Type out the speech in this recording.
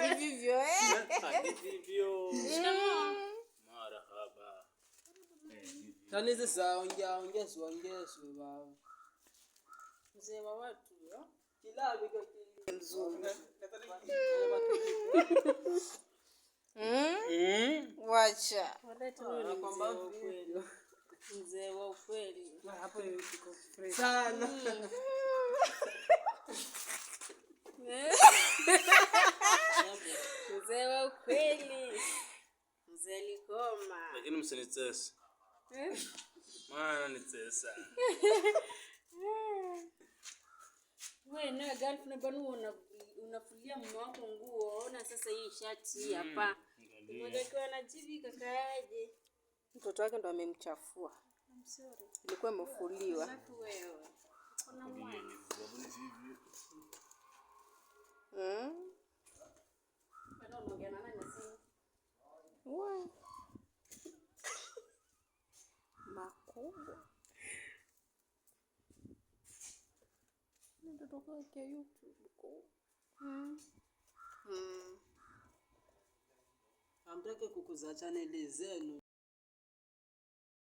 Livivyo Livivyo. Marhaba. Tani sasa ongea baba. Mzee wa watu yo. Kila biko mzuri. Wacha. Kwamba ukweli. Mzee wa ukweli. Hapo iko fresh sana. Mzee wa ukweli. Mzee Likoma. Lakini msinitesa. Maana nitesa. Wewe na girlfriend bado unafulia mume wako nguo. Ona sasa hii shati hapa. Mmoja kwa anajivi kakaaje. Mtoto wake ndo amemchafua. I'm sorry. Ilikuwa imefuliwa. Sasa wewe. Kuna mwana. Bado unaongea na nani sasa? Wewe. Makubwa. Ndio kwa YouTube ko. Amtake kukuza channel zenu.